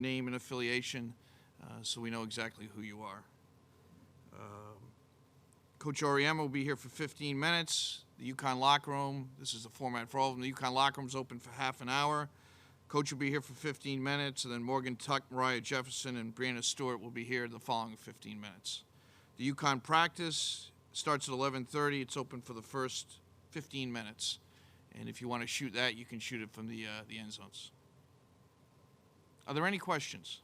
name and affiliation, so we know exactly who you are. Coach Auriemma will be here for 15 minutes. The UConn locker room, this is the format for all of them. The UConn locker room is open for half an hour. Coach will be here for 15 minutes, and then Morgan Tuck, Mariah Jefferson, and Brianna Stewart will be here the following 15 minutes. The UConn practice starts at 11:30. It's open for the first 15 minutes. And if you want to shoot that, you can shoot it from the end zones. Are there any questions?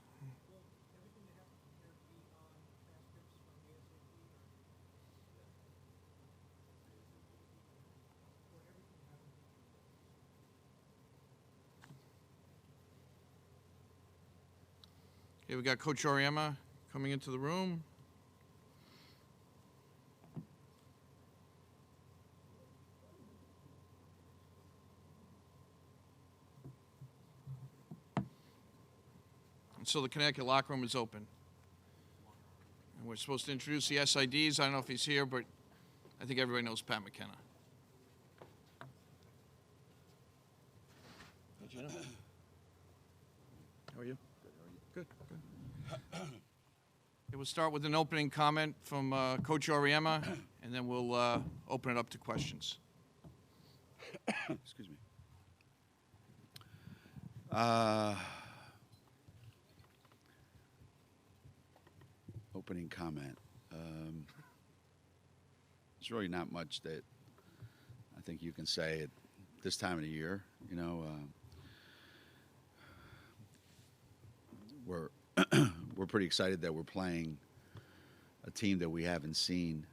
Okay, we got Coach Auriemma coming into the room. And so the Connecticut locker room is open. And we're supposed to introduce the SIDs. I don't know if he's here, but I think everybody knows Pat McKenna. Hey, Gino. How are you? Good, good. Okay, we'll start with an opening comment from Coach Auriemma, and then we'll open it up to questions. Excuse me. Opening comment. There's really not much that I think you can say at this time of the year. You know, we're pretty excited that we're playing a team that we haven't seen,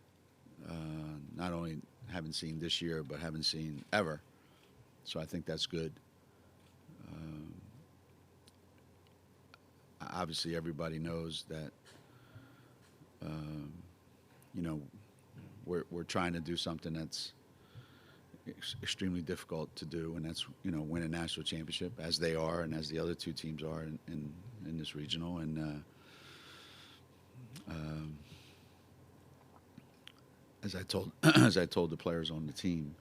not only haven't seen this year, but haven't seen ever. So I think that's good. Obviously, everybody knows that, you know, we're trying to do something that's extremely difficult to do, and that's, you know, win a national championship, as they are and as the other two teams are in this regional. And as I told the players on the team,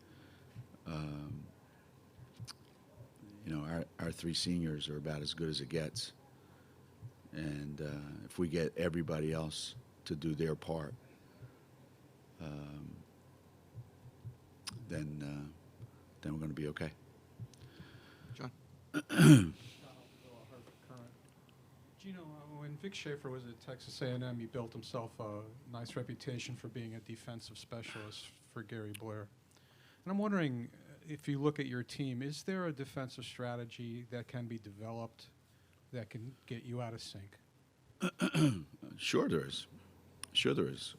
you know, our three seniors are about as good as it gets. And if we get everybody else to do their part, then we're going to be okay. John? Gino, when Vic Schaefer was at Texas A&M, he built himself a nice reputation for being a defensive specialist for Gary Blair. And I'm wondering, if you look at your team, is there a defensive strategy that can be developed that can get you out of sync? Sure there is. Sure there is.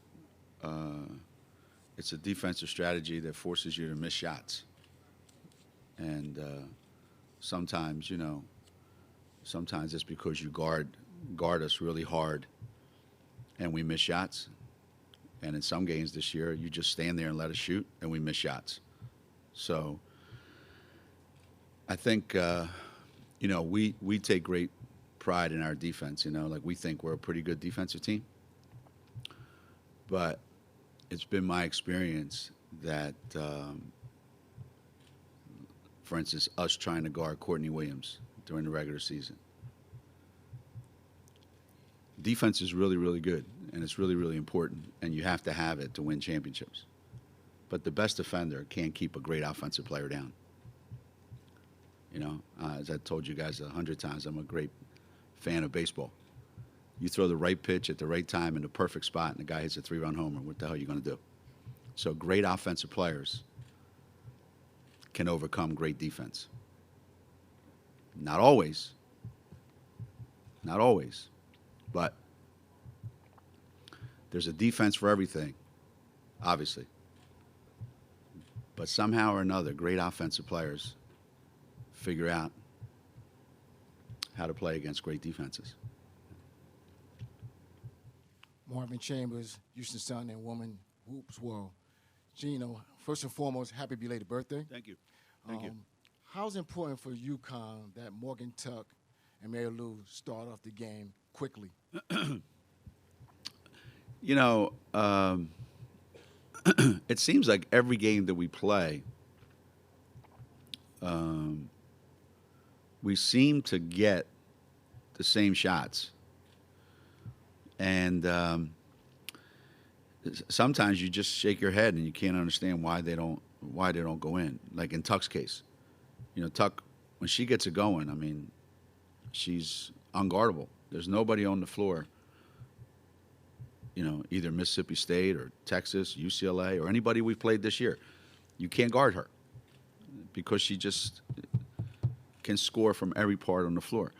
It's a defensive strategy that forces you to miss shots. And sometimes, you know, sometimes it's because you guard us really hard and we miss shots. And in some games this year, you just stand there and let us shoot and we miss shots. So I think, you know, we take great pride in our defense. You know, like, we think we're a pretty good defensive team. But it's been my experience that, for instance, us trying to guard Courtney Williams during the regular season. Defense is really, really good, and it's really, really important, and you have to have it to win championships. But the best defender can't keep a great offensive player down. You know, as I told you guys 100 times, I'm a great fan of baseball. You throw the right pitch at the right time in the perfect spot, and the guy hits a 3-run homer. What the hell are you going to do? So great offensive players can overcome great defense. Not always. Not always. But there's a defense for everything, obviously. But somehow or another, great offensive players figure out how to play against great defenses. Marvin Chambers, Houston Sun and Woman Hoops World. Gino, first and foremost, happy belated birthday. Thank you. Thank you. How's it important for UConn that Morgan Tuck and Mary Lou start off the game quickly? You know, it seems like every game that we play, we seem to get the the same shots. And sometimes you just shake your head and you can't understand why they don't go in. Like in Tuck's case, Tuck, when she gets it going, I mean, she's unguardable. There's nobody on the floor, either Mississippi State or Texas, UCLA, or anybody we've played this year. You can't guard her because she just can score from every part on the floor.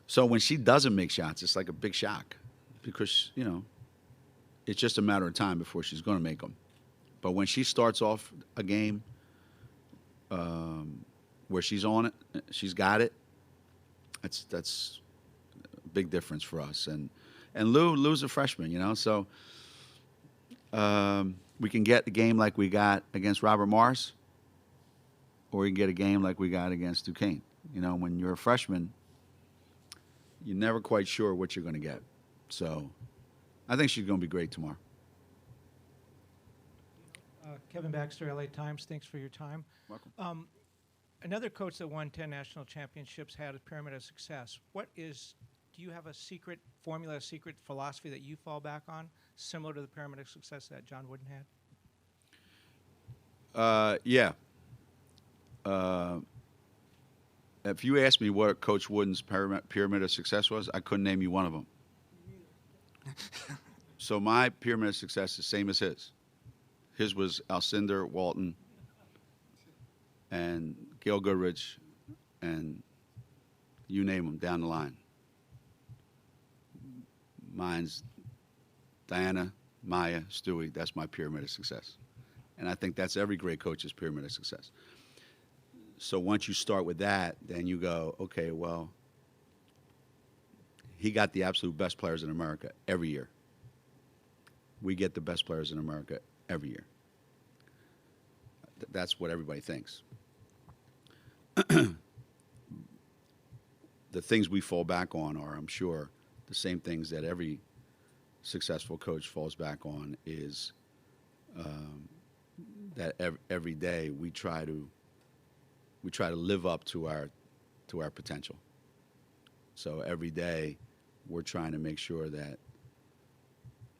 So when she doesn't make shots, it's like a big shock because, it's just a matter of time before she's going to make them. But when she starts off a game where she's on it, she's got it, that's a big difference for us. And Lou's a freshman, so we can get a game like we got against Robert Morris, or we can get a game like we got against Duquesne. When you're a freshman, you're never quite sure what you're going to get. So I think she's going to be great tomorrow. Kevin Baxter, LA Times. Thanks for your time. Welcome. Another coach that won 10 national championships had a pyramid of success. Do you have a secret formula, a secret philosophy that you fall back on, similar to the pyramid of success that John Wooden had? Yeah. If you asked me what Coach Wooden's pyramid of success was, I couldn't name you one of them. So my pyramid of success is the same as his. His was Alcindor, Walton, and Gail Goodrich, and you name them down the line. Mine's Diana, Maya, Stewie. That's my pyramid of success. And I think that's every great coach's pyramid of success. So once you start with that, then you go, okay, well, he got the absolute best players in America every year. We get the best players in America every year. That's what everybody thinks. The things we fall back on are, I'm sure, the same things that every successful coach falls back on is that every day we try to live up to our potential. So every day we're trying to make sure that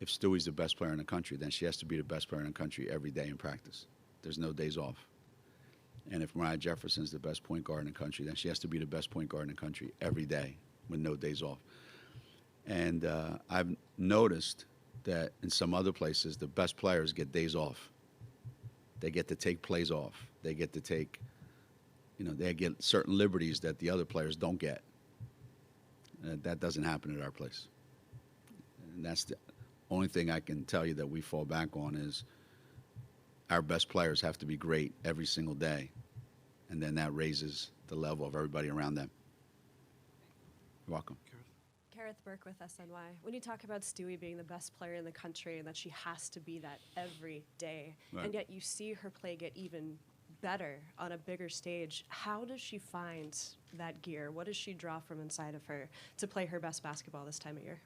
if Stewie's the best player in the country, then she has to be the best player in the country every day in practice. There's no days off. And if Mariah Jefferson's the best point guard in the country, then she has to be the best point guard in the country every day with no days off. And I've noticed that in some other places, the best players get days off. They get to take plays off. They get to take, they get certain liberties that the other players don't get. That doesn't happen at our place. And that's the only thing I can tell you that we fall back on is our best players have to be great every single day, and then that raises the level of everybody around them. You're welcome. Gareth Burke with SNY. When you talk about Stewie being the best player in the country and that she has to be that every day, Right. and yet you see her play get even better on a bigger stage, how does she find that gear? What does she draw from inside of her to play her best basketball this time of year?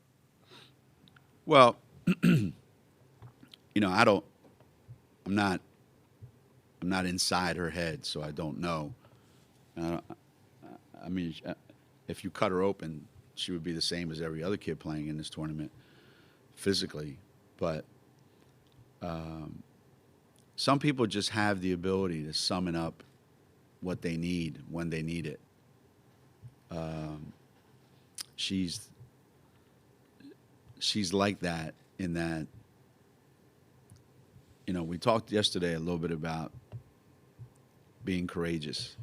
Well, I'm not inside her head, so I don't know. I mean, if you cut her open, she would be the same as every other kid playing in this tournament physically. But some people just have the ability to summon up what they need when they need it. She's like that in that, we talked yesterday a little bit about being courageous.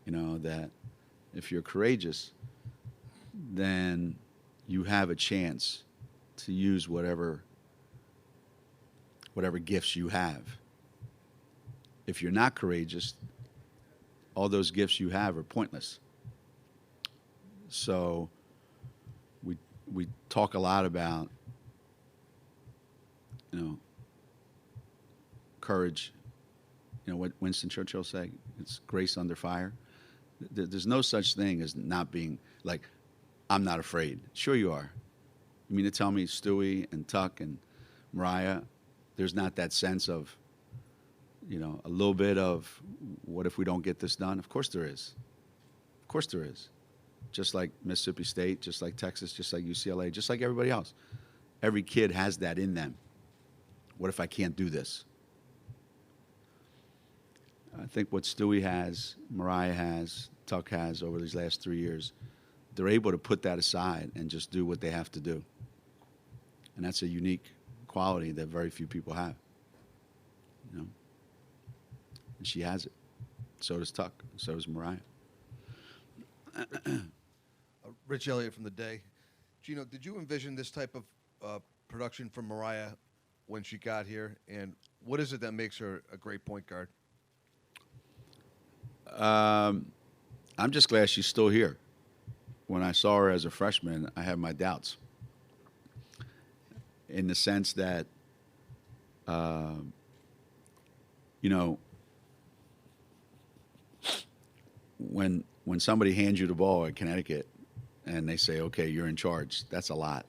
That if you're courageous, then you have a chance to use whatever gifts you have. If you're not courageous, all those gifts you have are pointless. So we talk a lot about, courage. What Winston Churchill say? It's grace under fire. There's no such thing as not being like, I'm not afraid. Sure you are. You mean to tell me Stewie and Tuck and Mariah, there's not that sense of, a little bit of what if we don't get this done? Of course there is. Of course there is. just like Mississippi State, just like Texas, just like UCLA, just like everybody else. Every kid has that in them. What if I can't do this? I think what Stewie has, Mariah has, Tuck has over these last 3 years, they're able to put that aside and just do what they have to do. And that's a unique quality that very few people have. You know? And she has it. So does Tuck. So does Mariah. Rich Elliott from The Day. Gino, did you envision this type of production from Mariah when she got here? And what is it that makes her a great point guard? I'm just glad she's still here. When I saw her as a freshman, I had my doubts. In the sense that, you know, when somebody hands you the ball at Connecticut and they say, okay, you're in charge, that's a lot.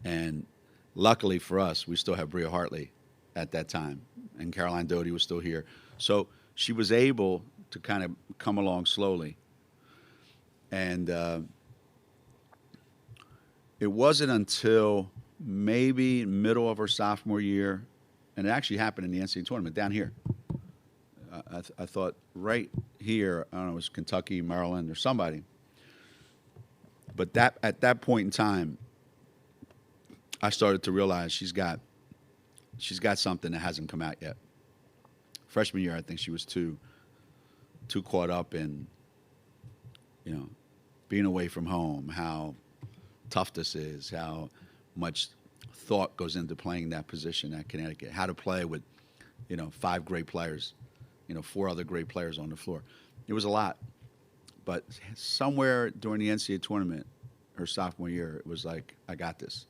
And luckily for us, we still have Bria Hartley at that time, and Caroline Doty was still here. So she was able to kind of come along slowly. And it wasn't until maybe middle of her sophomore year, and it actually happened in the NCAA tournament down here. I thought right here, I don't know, it was Kentucky, Maryland, or somebody. But at that point in time, I started to realize she's got something that hasn't come out yet. Freshman year, I think she was too caught up in, you know, being away from home, how tough this is, how much thought goes into playing that position at Connecticut, how to play with, you know, 5 great players, you know, 4 other great players on the floor. It was a lot. But somewhere during the NCAA tournament, her sophomore year, it was like, I got this.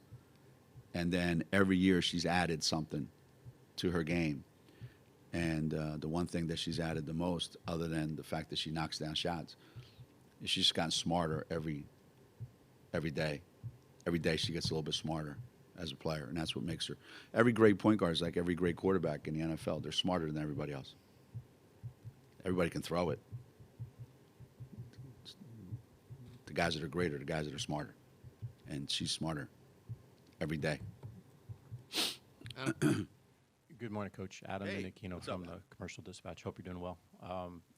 And then every year she's added something to her game. And the one thing that she's added the most, other than the fact that she knocks down shots, is she's gotten smarter every day. Every day she gets a little bit smarter as a player, and that's what makes her. Every great point guard is like every great quarterback in the NFL. They're smarter than everybody else. Everybody can throw it. The guys that are great are the guys that are smarter, and she's smarter every day. Good morning, Coach. Adam Hey, Minikino what's up, from the Adam? Commercial Dispatch. Hope you're doing well.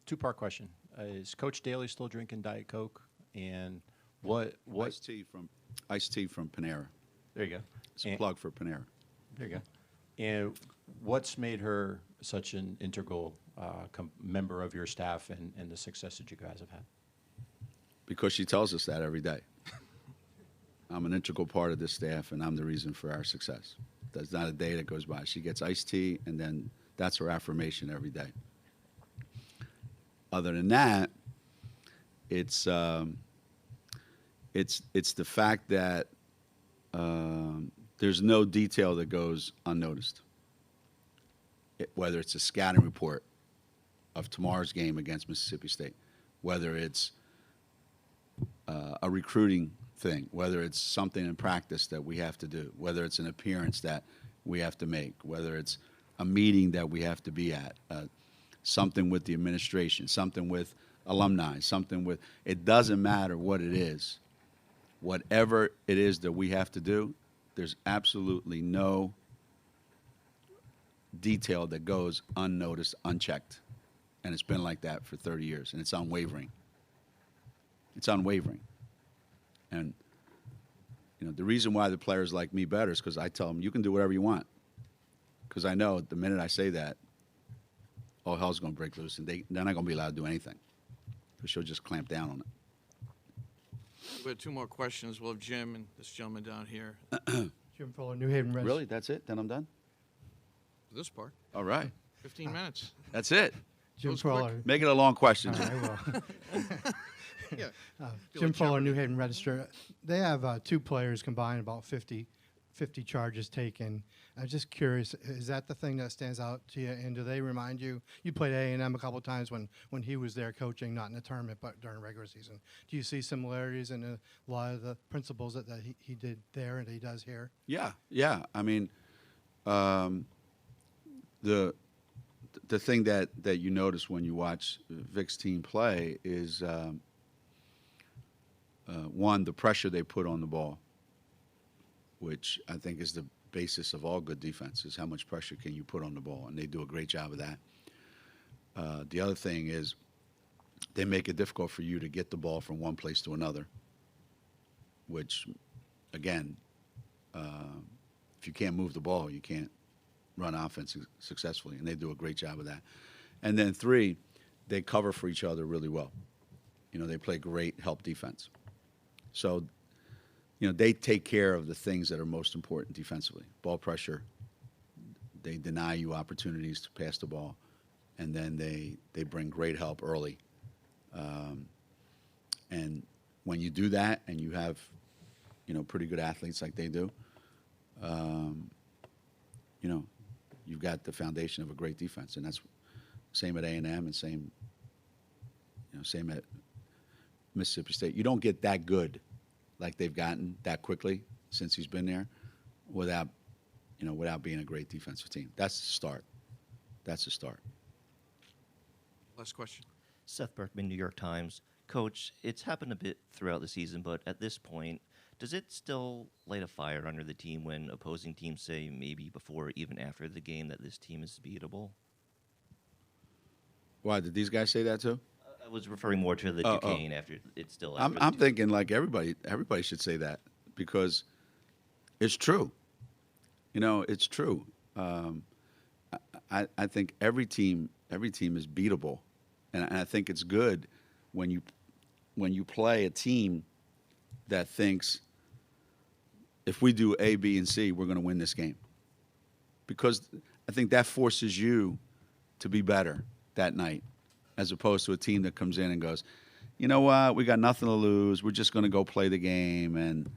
Two-part question. Is Coach Daly still drinking Diet Coke? And what Iced tea from Panera. there you go. It's a And- plug for Panera. There you go. And what's made her such an integral member of your staff and the success that you guys have had? Because she tells us that every day. I'm an integral part of this staff, and I'm the reason for our success. There's not a day that goes by. She gets iced tea, and then that's her affirmation every day. Other than that, it's the fact that there's no detail that goes unnoticed. Whether it's a scouting report of tomorrow's game against Mississippi State, whether it's a recruiting thing, whether it's something in practice that we have to do, whether it's an appearance that we have to make, whether it's a meeting that we have to be at, something with the administration, something with alumni, something with, it doesn't matter what it is. Whatever it is that we have to do, there's absolutely no detail that goes unnoticed, unchecked. And it's been like that for 30 years, and it's unwavering. It's unwavering. And, you know, the reason why the players like me better is because I tell them, you can do whatever you want. Because I know the minute I say that, all hell's going to break loose, and they're not going to be allowed to do anything. Because she'll just clamp down on it. We have 2 more questions. We'll have Jim and this gentleman down here Jim Fuller, New Haven Register. Really? That's it? Then I'm done? for this part. All right. 15 minutes. That's it. Jim Goes quick. Fuller. Make it a long question. All right, I will. Yeah. Jim Fuller, New Haven Register. They have 2 players combined, about 50 charges taken. I'm just curious, is that the thing that stands out to you? And do they remind you, you played A&M a couple of times when he was there coaching, not in the tournament, but during regular season. Do you see similarities in a lot of the principles that he did there and he does here? Yeah. I mean, the thing that you notice when you watch Vic's team play is one, the pressure they put on the ball, which I think is the basis of all good defense, is how much pressure can you put on the ball, and they do a great job of that. The other thing is they make it difficult for you to get the ball from one place to another, which, again, if you can't move the ball, you can't run offense successfully, and they do a great job of that. And then three, they cover for each other really well. You know, they play great help defense. So, you know, they take care of the things that are most important defensively. Ball pressure, they deny you opportunities to pass the ball, and then they bring great help early. And when you do that and you have, you know, pretty good athletes like they do, you know, you've got the foundation of a great defense, and that's same at A&M and same at Mississippi State. You don't get that good like they've gotten that quickly since he's been there without being a great defensive team. That's the start. That's the start. Last question. Seth Berkman, New York Times. Coach, it's happened a bit throughout the season, but at this point, does it still light a fire under the team when opposing teams say maybe before or even after the game that this team is beatable? Why, did these guys say that too? I was referring more to the Duquesne after it's still. I'm thinking like everybody should say that because it's true. You know, it's true. I think every team is beatable, and I think it's good when you play a team that thinks if we do A, B, and C, we're going to win this game, because I think that forces you to be better that night, as opposed to a team that comes in and goes, you know what, we got nothing to lose. We're just going to go play the game, and,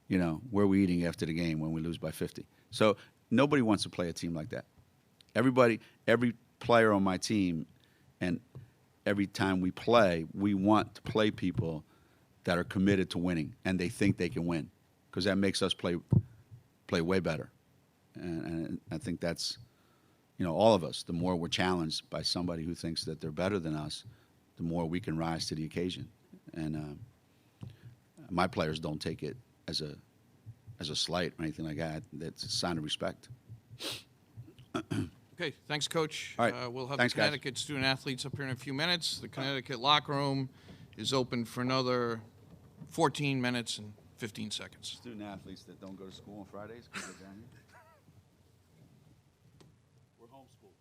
you know, where are we eating after the game when we lose by 50? So nobody wants to play a team like that. Every player on my team, and every time we play, we want to play people that are committed to winning, and they think they can win, because that makes us play way better. And I think that's, you know, all of us, the more we're challenged by somebody who thinks that they're better than us, the more we can rise to the occasion. And my players don't take it as a slight or anything like that. That's a sign of respect. Okay, thanks, Coach. All right. We'll have Thanks, the guys. Connecticut student athletes up here in a few minutes. The Connecticut locker room is open for another 14 minutes and 15 seconds. Student athletes that don't go to school on Fridays can go down here. We're homeschooled.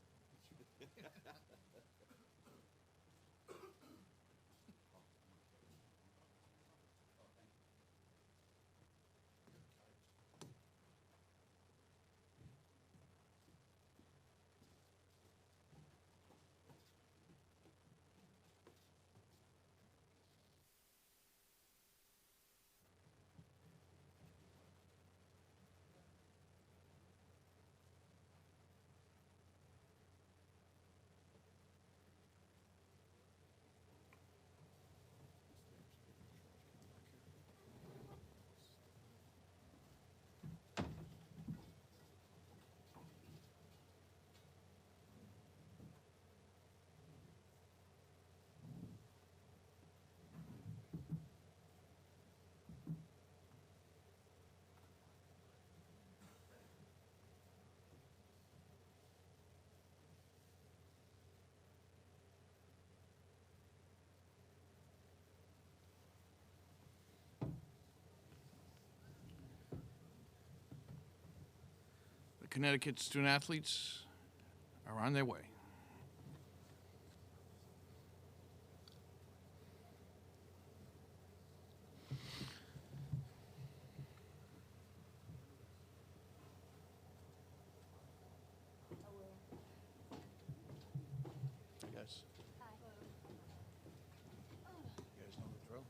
The Connecticut student athletes are on their way. Yes. You guys know the drill?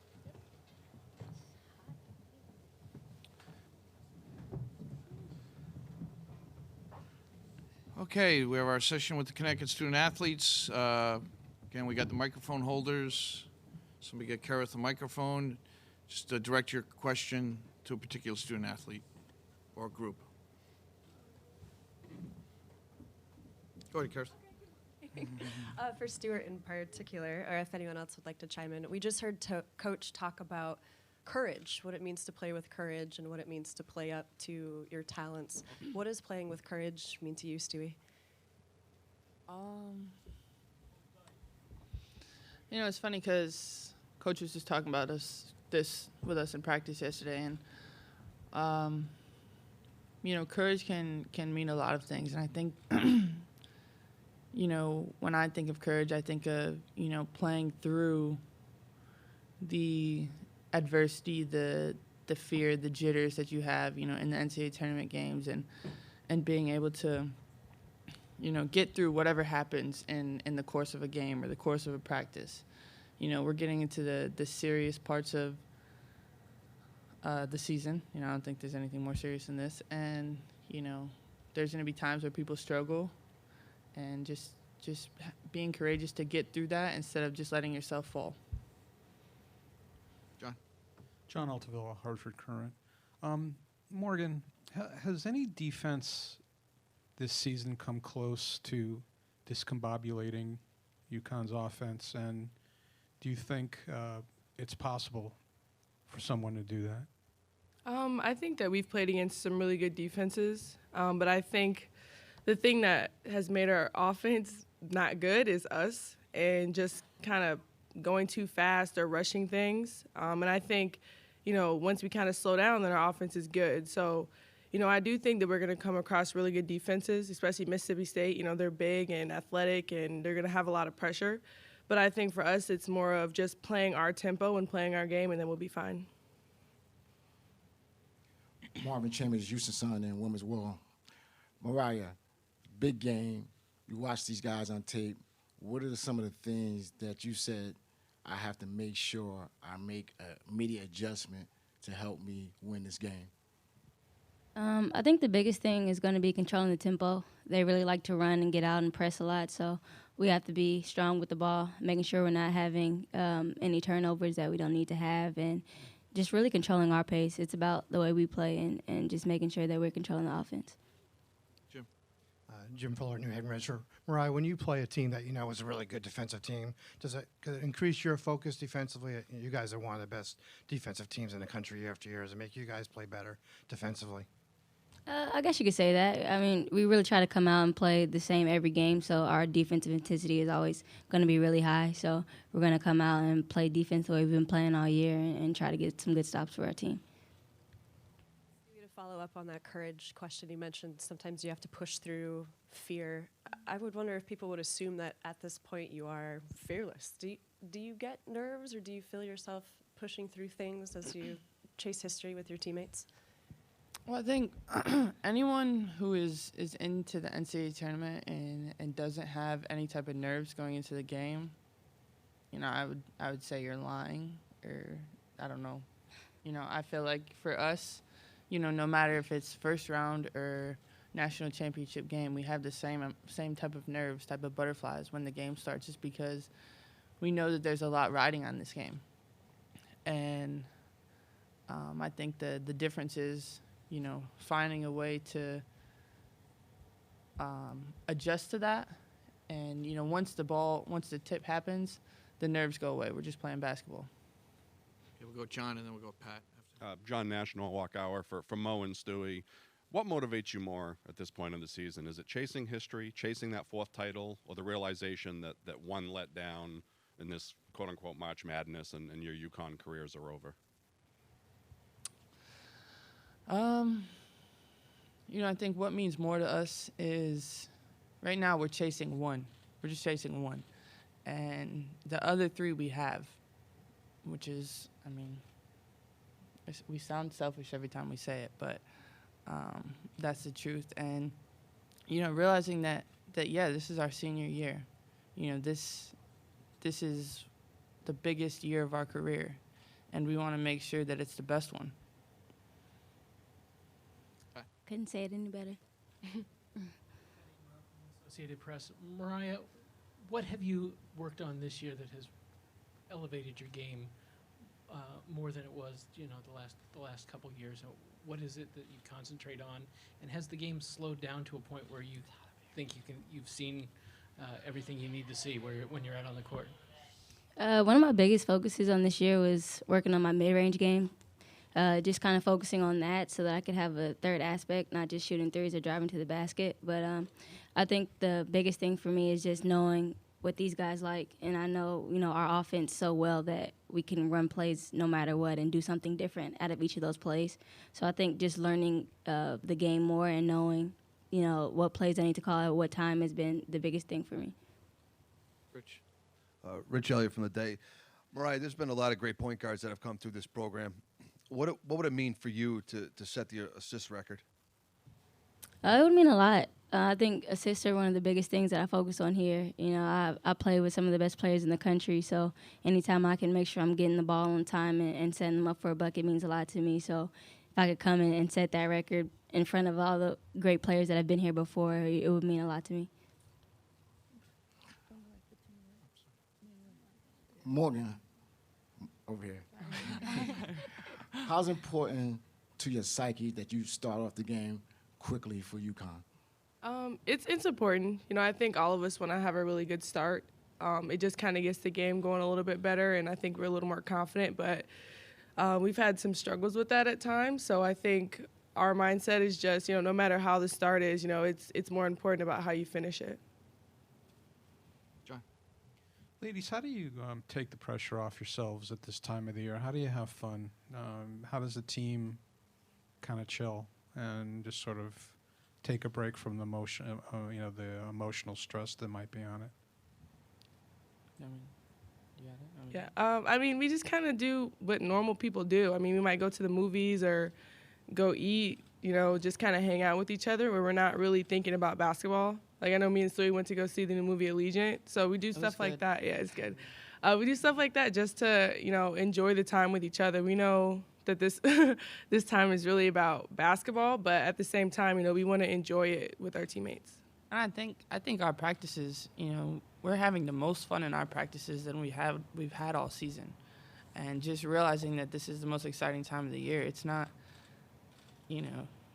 Okay, we have our session with the Connecticut student athletes. Again, we got the microphone holders. Somebody get Kareth the microphone. Just direct your question to a particular student athlete or group. Go ahead, Kareth. For Stuart in particular, or if anyone else would like to chime in, we just heard Coach talk about courage, what it means to play with courage, and what it means to play up to your talents. What does playing with courage mean to you, Stewie? You know, it's funny because Coach was just talking about this with us in practice yesterday, and you know, courage can mean a lot of things, and I think you know, when I think of courage, I think of, you know, playing through the adversity, the fear, the jitters that you have, you know, in the NCAA tournament games, and being able to, you know, get through whatever happens in the course of a game or the course of a practice. You know, we're getting into the serious parts of the season. You know, I don't think there's anything more serious than this. And, you know, there's going to be times where people struggle, and just being courageous to get through that instead of just letting yourself fall. John Altavilla, Hartford Current. Morgan, has any defense this season come close to discombobulating UConn's offense? And do you think it's possible for someone to do that? I think that we've played against some really good defenses, but I think the thing that has made our offense not good is us and just kind of going too fast or rushing things. And I think, you know, once we kind of slow down, then our offense is good. So, you know, I do think that we're going to come across really good defenses, especially Mississippi State. You know, they're big and athletic, and they're going to have a lot of pressure. But I think for us, it's more of just playing our tempo and playing our game, and then we'll be fine. Marvin Chambers, Houston Sun and Women's World. Mariah, big game. You watch these guys on tape. What are some of the things that you said, I have to make sure I make an immediate adjustment to help me win this game? I think the biggest thing is going to be controlling the tempo. They really like to run and get out and press a lot, so we have to be strong with the ball, making sure we're not having any turnovers that we don't need to have, and just really controlling our pace. It's about the way we play and just making sure that we're controlling the offense. Jim Fuller, New Haven Register. Mariah, when you play a team that you know is a really good defensive team, could it increase your focus defensively? You guys are one of the best defensive teams in the country year after year. Does it make you guys play better defensively? I guess you could say that. I mean, we really try to come out and play the same every game, so our defensive intensity is always going to be really high. So we're going to come out and play defense the way we've been playing all year and try to get some good stops for our team. To follow up on that courage question you mentioned, sometimes you have to push through fear. I would wonder if people would assume that at this point you are fearless. Do you get nerves, or do you feel yourself pushing through things as you chase history with your teammates? Well, I think anyone who is into the NCAA tournament and doesn't have any type of nerves going into the game, you know, I would say you're lying, or I don't know. You know, I feel like for us, you know, no matter if it's first round or national championship game, we have the same type of nerves, type of butterflies when the game starts, just because we know that there's a lot riding on this game. And I think the difference is, you know, finding a way to adjust to that. And, you know, once the tip happens, the nerves go away. We're just playing basketball. Okay, we'll go John, and then we'll go Pat. John, National Walk Hour for Mo and Stewie. What motivates you more at this point in the season? Is it chasing history, chasing that fourth title, or the realization that one let down in this quote-unquote March Madness and your UConn careers are over? You know, I think what means more to us is right now we're chasing one. We're just chasing one. And the other three we have, which is, I mean, we sound selfish every time we say it, but that's the truth. And, you know, realizing that yeah, this is our senior year. You know, this is the biggest year of our career, and we want to make sure that it's the best one. Couldn't say it any better. Associated Press. Mariah, what have you worked on this year that has elevated your game more than it was, you know, the last couple years? What is it that you concentrate on, and has the game slowed down to a point where you think you've seen everything you need to see when you're out on the court? One of my biggest focuses on this year was working on my mid-range game. Just kind of focusing on that so that I could have a third aspect, not just shooting threes or driving to the basket. But I think the biggest thing for me is just knowing what these guys like, and I know our offense so well that we can run plays no matter what and do something different out of each of those plays. So I think just learning the game more and knowing what plays I need to call at what time has been the biggest thing for me. Rich. Rich Elliott from the Day. Mariah, there's been a lot of great point guards that have come through this program. What would it mean for you to set the assist record? It would mean a lot. I think assists are one of the biggest things that I focus on here. I play with some of the best players in the country, so anytime I can make sure I'm getting the ball on time and setting them up for a bucket means a lot to me. So if I could come in and set that record in front of all the great players that have been here before, it would mean a lot to me. Morgan, over here. How's important to your psyche that you start off the game quickly for UConn? It's important. I think all of us want to have a really good start. It just kind of gets the game going a little bit better, and I think we're a little more confident. But we've had some struggles with that at times. So I think our mindset is just, no matter how the start is, it's more important about how you finish it. John. Ladies, how do you take the pressure off yourselves at this time of the year? How do you have fun? How does the team kind of chill and just sort of take a break from the the emotional stress that might be on it? Yeah, we just kind of do what normal people do. We might go to the movies or go eat, just kind of hang out with each other where we're not really thinking about basketball. Like, I know me and Stewie went to go see the new movie Allegiant, so we do stuff like that. Yeah, it's good. We do stuff like that just to, enjoy the time with each other. We know that this this time is really about basketball, but at the same time, we want to enjoy it with our teammates. And I think our practices, we're having the most fun in our practices than we've had all season. And just realizing that this is the most exciting time of the year. It's not,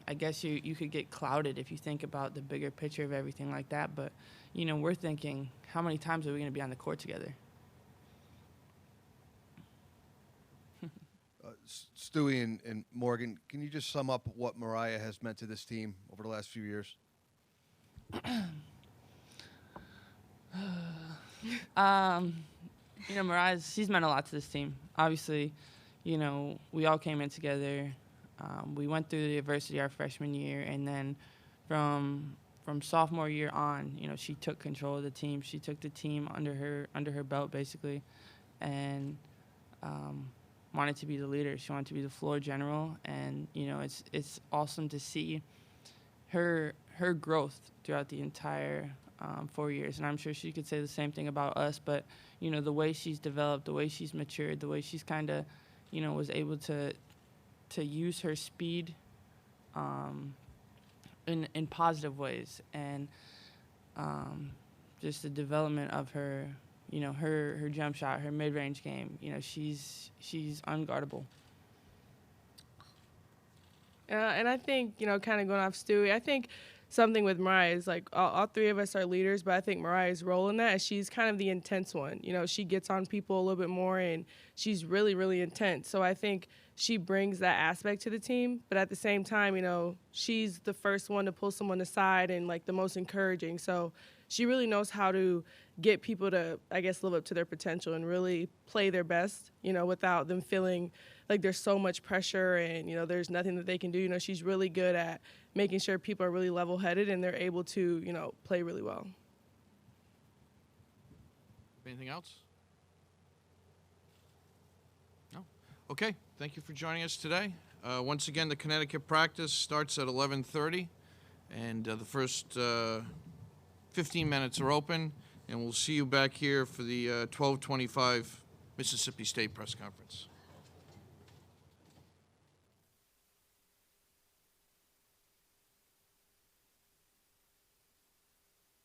I guess you could get clouded if you think about the bigger picture of everything like that. But, we're thinking, how many times are we going to be on the court together? Stewie and Morgan, can you just sum up what Mariah has meant to this team over the last few years? She's meant a lot to this team. Obviously, we all came in together. We went through the adversity our freshman year, and then from sophomore year on, she took control of the team. She took the team under her belt, basically, and wanted to be the leader. She wanted to be the floor general, and it's awesome to see her growth throughout the entire 4 years. And I'm sure she could say the same thing about us. But the way she's developed, the way she's matured, the way she's kind of was able to use her speed in positive ways, and just the development of her. Her jump shot, her mid-range game, she's unguardable. And I think, kind of going off Stewie, I think something with Mariah is like all three of us are leaders, but I think Mariah's role in that is she's kind of the intense one. She gets on people a little bit more, and she's really, really intense. So I think she brings that aspect to the team, but at the same time, she's the first one to pull someone aside and like the most encouraging. So she really knows how to get people to, I guess, live up to their potential and really play their best, without them feeling like there's so much pressure and, there's nothing that they can do. She's really good at making sure people are really level-headed and they're able to, play really well. Anything else? No? Okay. Thank you for joining us today. Once again, the Connecticut practice starts at 11:30, and the first 15 minutes are open, and we'll see you back here for the 12:25 Mississippi State press conference.